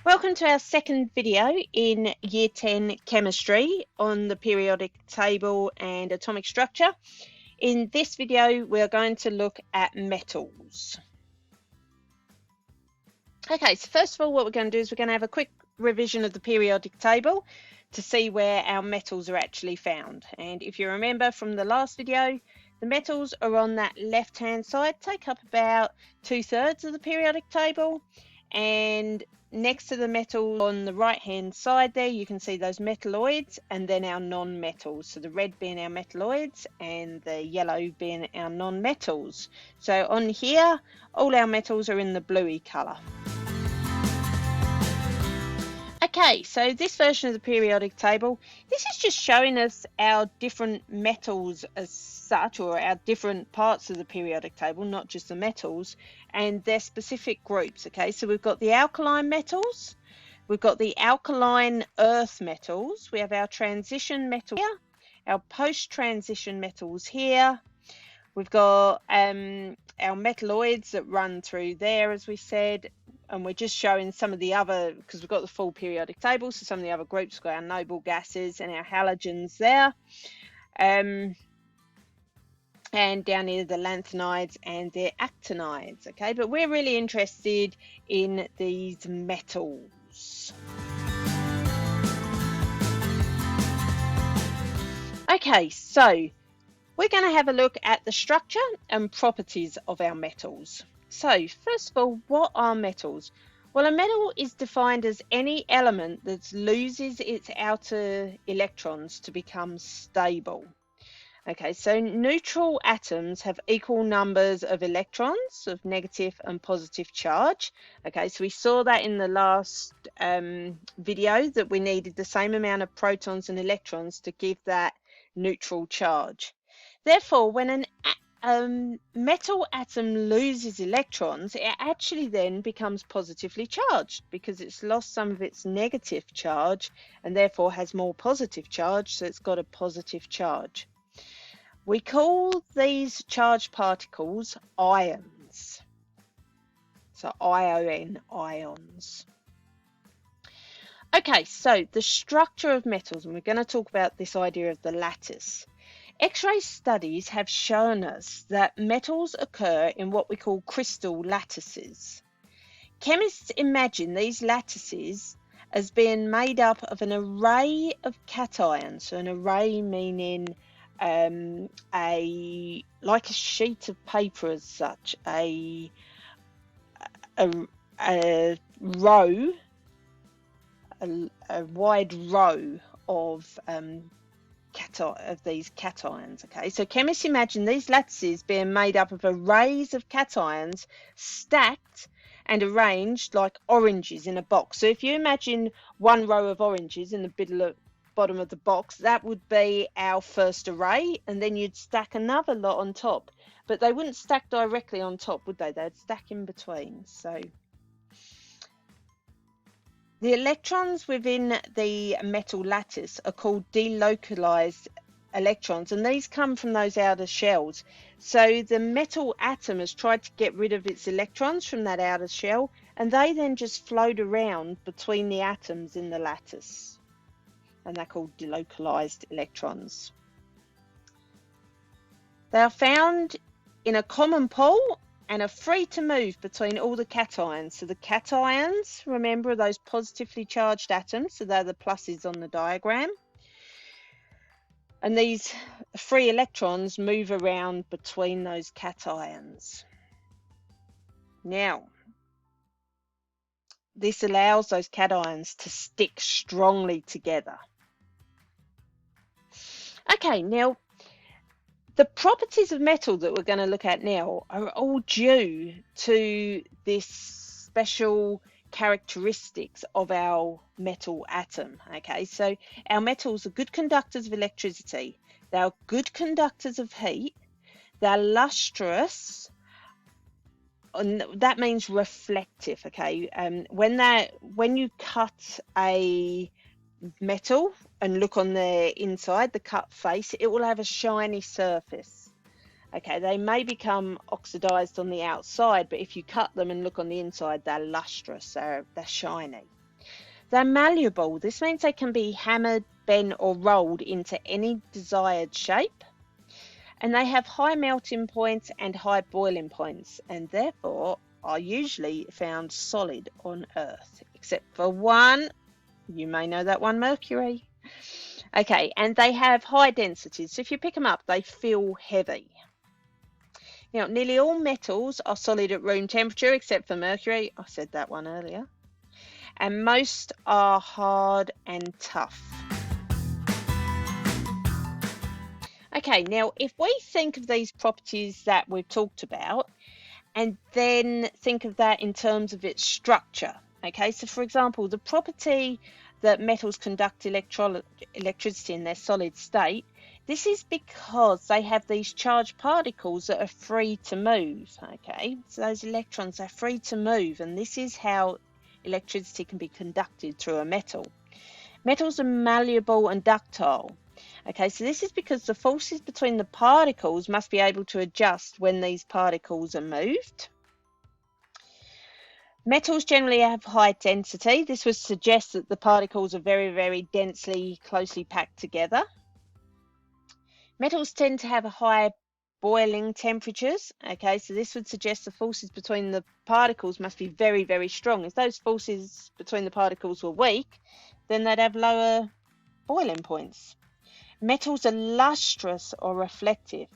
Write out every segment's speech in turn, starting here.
Welcome to our second video in Year 10 Chemistry on the periodic table and atomic structure. In this video, we're going to look at metals. Okay, so first of all, what we're going to do is we're going to have a quick revision of the periodic table to see where our metals are actually found. And if you remember from the last video, the metals are on that left-hand side, take up about 2/3 of the periodic table, and next to the metal on the right hand side there, you can see those metalloids and then our non-metals. So the red being our metalloids and the yellow being our non-metals. So on here, all our metals are in the bluey colour. Okay, so this version of the periodic table, this is just showing us our different metals as such, or our different parts of the periodic table, not just the metals, and their specific groups. Okay, so we've got the alkaline metals, we've got the alkaline earth metals, we have our transition metals here, our post-transition metals here, we've got our metalloids that run through there, as we said, and we're just showing some of the other, because we've got the full periodic table, so some of the other groups, we've got our noble gases and our halogens there. And down here, the lanthanides and their actinides, okay? But we're really interested in these metals. Okay, so we're going to have a look at the structure and properties of our metals. So, first of all, what are metals? Well, a metal is defined as any element that loses its outer electrons to become stable. Okay, so neutral atoms have equal numbers of electrons of negative and positive charge. Okay, so we saw that in the last video that we needed the same amount of protons and electrons to give that neutral charge. Therefore, when a metal atom loses electrons, it actually then becomes positively charged because it's lost some of its negative charge and therefore has more positive charge, so it's got a positive charge. We call these charged particles ions. So ion, ions. Okay, so the structure of metals, and we're going to talk about this idea of the lattice. X-ray studies have shown us that metals occur in what we call crystal lattices. Chemists imagine these lattices as being made up of an array of cations, so an array meaning like a sheet of paper as such, a row, a wide row of these cations. Okay, so chemists imagine these lattices being made up of arrays of cations stacked and arranged like oranges in a box. So if you imagine one row of oranges in the bottom of the box, that would be our first array, and then you'd stack another lot on top, but they wouldn't stack directly on top, would they? They'd stack in between. So the electrons within the metal lattice are called delocalized electrons, and these come from those outer shells. So the metal atom has tried to get rid of its electrons from that outer shell, and they then just float around between the atoms in the lattice, and they're called delocalized electrons. They are found in a common pole and are free to move between all the cations. So the cations, remember, are those positively charged atoms, so they're the pluses on the diagram. And these free electrons move around between those cations. Now, this allows those cations to stick strongly together. Okay, now the properties of metal that we're going to look at now are all due to this special characteristics of our metal atom. Okay, so our metals are good conductors of electricity, they're good conductors of heat, they're lustrous, and that means reflective. Okay, when you cut a metal and look on the inside, the cut face, it will have a shiny surface. Okay, they may become oxidized on the outside, but if you cut them and look on the inside, they're lustrous, they're shiny. They're malleable. This means they can be hammered, bent, or rolled into any desired shape. And they have high melting points and high boiling points, and therefore are usually found solid on Earth, except for one. You may know that one, Mercury. Okay, and they have high densities. So if you pick them up, they feel heavy. Now, nearly all metals are solid at room temperature, except for Mercury. I said that one earlier. And most are hard and tough. Okay, now if we think of these properties that we've talked about and then think of that in terms of its structure, okay, so for example, the property that metals conduct electricity in their solid state, this is because they have these charged particles that are free to move, okay, so those electrons are free to move, and this is how electricity can be conducted through a metal. Metals are malleable and ductile. Okay, so this is because the forces between the particles must be able to adjust when these particles are moved. Metals generally have high density. This would suggest that the particles are very, very densely, closely packed together. Metals tend to have a high boiling temperatures. Okay, so this would suggest the forces between the particles must be very, very strong. If those forces between the particles were weak, then they'd have lower boiling points. Metals are lustrous or reflective.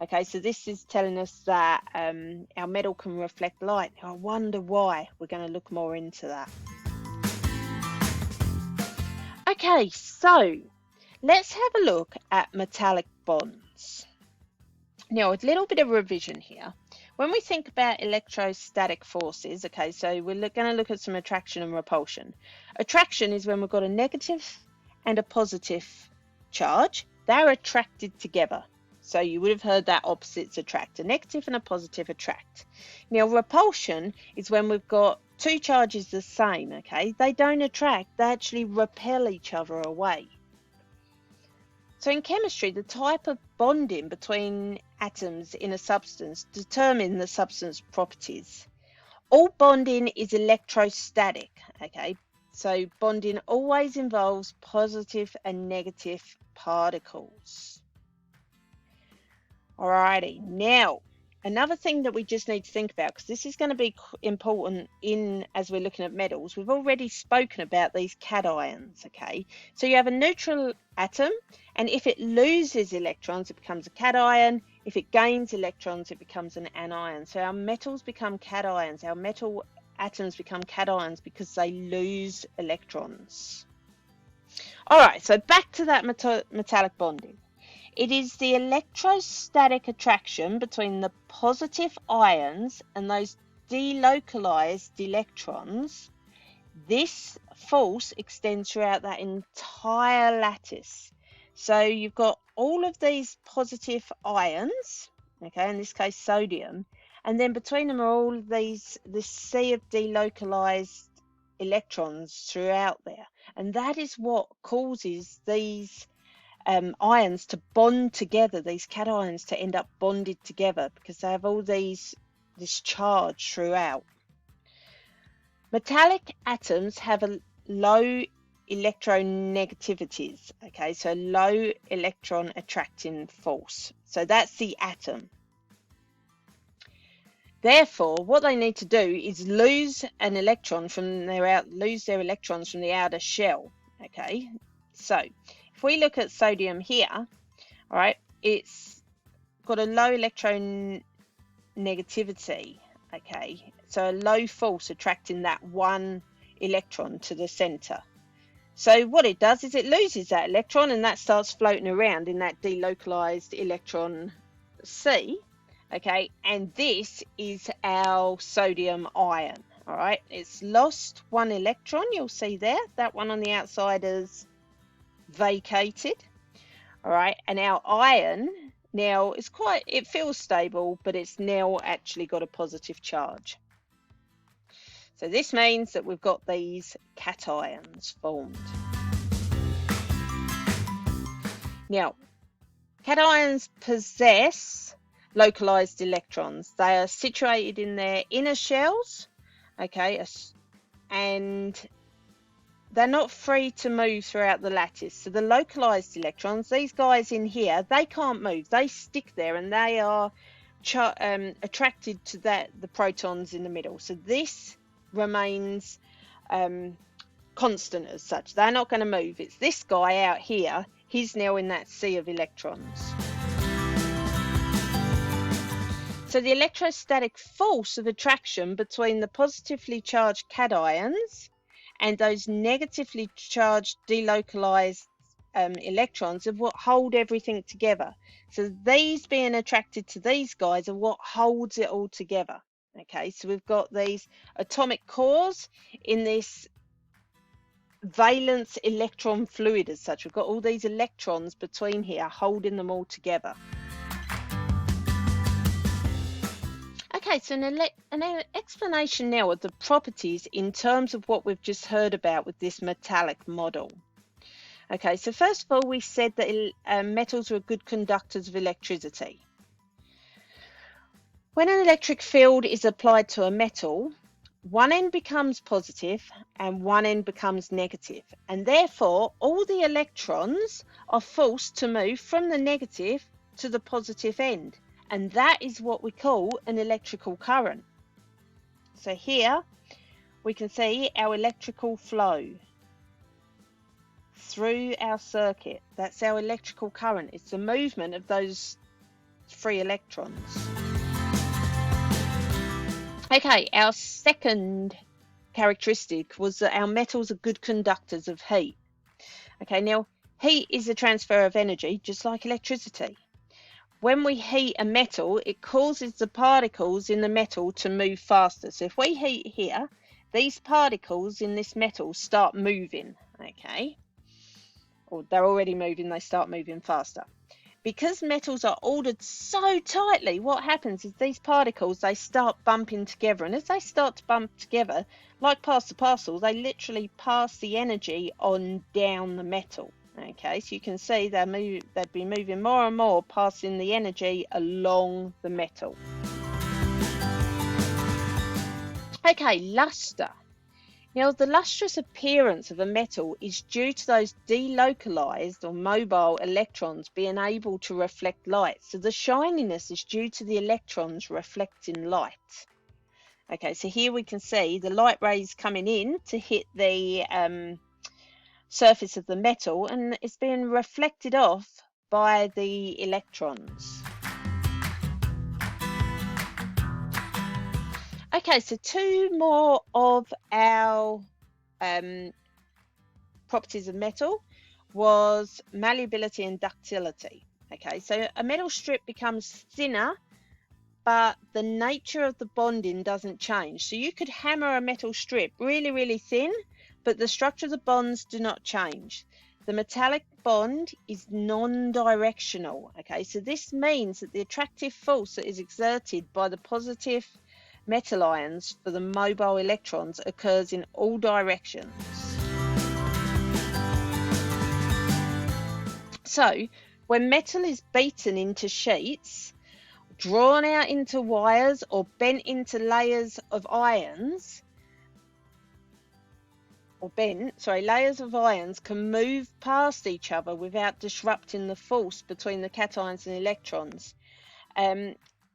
Okay, so this is telling us that our metal can reflect light. Now, I wonder why. We're going to look more into that. Okay, so let's have a look at metallic bonds. Now, a little bit of revision here. When we think about electrostatic forces, okay, so we're going to look at some attraction and repulsion. Attraction is when we've got a negative and a positive charge. They're attracted together. So you would have heard that opposites attract. A negative and a positive attract. Now, repulsion is when we've got two charges the same, okay? They don't attract, they actually repel each other away. So in chemistry, the type of bonding between atoms in a substance determine the substance properties. All bonding is electrostatic, okay? So bonding always involves positive and negative particles. Alrighty, now another thing that we just need to think about, because this is going to be important as we're looking at metals, we've already spoken about these cations, okay? So you have a neutral atom, and if it loses electrons, it becomes a cation. If it gains electrons, it becomes an anion. So our metals become cations. Our metal atoms become cations because they lose electrons. All right, so back to that metallic bonding. It is the electrostatic attraction between the positive ions and those delocalized electrons. This force extends throughout that entire lattice. So you've got all of these positive ions, okay, in this case sodium, and then between them are all this sea of delocalized electrons throughout there. And that is what causes these ions to bond together, these cations to end up bonded together, because they have all this charge throughout. Metallic atoms have a low electronegativities, okay, so low electron attracting force. So that's the atom. Therefore, what they need to do is lose an electron from lose their electrons from the outer shell, okay. So if we look at sodium here, all right, it's got a low electron negativity, okay, so a low force attracting that one electron to the center. So what it does is it loses that electron, and that starts floating around in that delocalized electron C, okay, and this is our sodium ion. All right, it's lost one electron, you'll see there, that one on the outside is vacated. All right, and our ion now is it feels stable, but it's now actually got a positive charge. So this means that we've got these cations formed. Now, cations possess localized electrons. They are situated in their inner shells, okay, and they're not free to move throughout the lattice. So the localized electrons, these guys in here, they can't move. They stick there and they are attracted to the protons in the middle. So this remains constant as such. They're not going to move. It's this guy out here. He's now in that sea of electrons. So the electrostatic force of attraction between the positively charged cations and those negatively charged delocalized electrons are what hold everything together. So these being attracted to these guys are what holds it all together. Okay, so we've got these atomic cores in this valence electron fluid as such. We've got all these electrons between here holding them all together. Okay, so an explanation now of the properties in terms of what we've just heard about with this metallic model. Okay, so first of all, we said that metals were good conductors of electricity. When an electric field is applied to a metal, one end becomes positive and one end becomes negative, and therefore all the electrons are forced to move from the negative to the positive end. And that is what we call an electrical current. So here we can see our electrical flow through our circuit. That's our electrical current. It's the movement of those free electrons. Okay, our second characteristic was that our metals are good conductors of heat. Okay, now heat is a transfer of energy, just like electricity. When we heat a metal, it causes the particles in the metal to move faster. So if we heat here, these particles in this metal start moving, okay? Or they're already moving, they start moving faster. Because metals are ordered so tightly, what happens is these particles, they start bumping together. And as they start to bump together, like pass the parcel, they literally pass the energy on down the metal. Okay, so you can see they'd be moving more and more, passing the energy along the metal. Okay, luster. Now, the lustrous appearance of a metal is due to those delocalized or mobile electrons being able to reflect light. So the shininess is due to the electrons reflecting light. Okay, so here we can see the light rays coming in to hit the surface of the metal, and it's being reflected off by the electrons. Okay, so two more of our properties of metal was malleability and ductility. Okay, so a metal strip becomes thinner, but the nature of the bonding doesn't change. So you could hammer a metal strip really, really thin, but the structure of the bonds do not change. The metallic bond is non-directional. Okay, so this means that the attractive force that is exerted by the positive metal ions for the mobile electrons occurs in all directions. So when metal is beaten into sheets, drawn out into wires, or bent into layers of ions, layers of ions can move past each other without disrupting the force between the cations and electrons,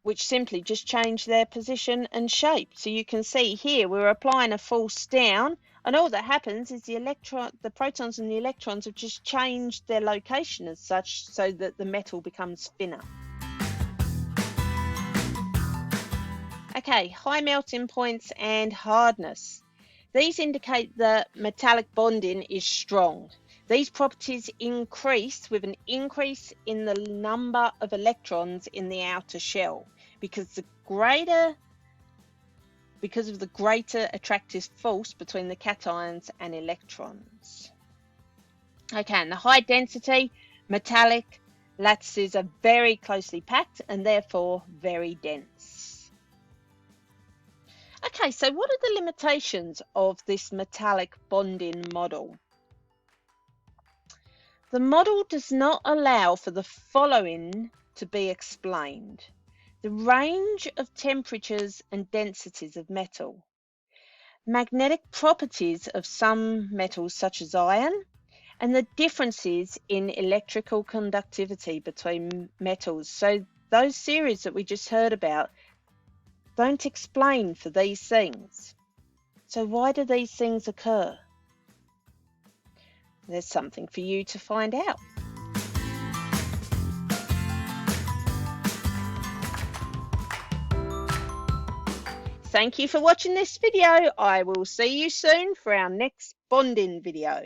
which simply just change their position and shape. So you can see here we're applying a force down, and all that happens is the protons and the electrons have just changed their location as such, so that the metal becomes thinner. Okay, high melting points and hardness. These indicate that metallic bonding is strong. These properties increase with an increase in the number of electrons in the outer shell, because of the greater attractive force between the cations and electrons. Okay, and the high density metallic lattices are very closely packed and therefore very dense. Okay, so what are the limitations of this metallic bonding model? The model does not allow for the following to be explained: the range of temperatures and densities of metal, magnetic properties of some metals such as iron, and the differences in electrical conductivity between metals. So those series that we just heard about don't explain for these things. So why do these things occur? There's something for you to find out. Thank you for watching this video. I will see you soon for our next bonding video.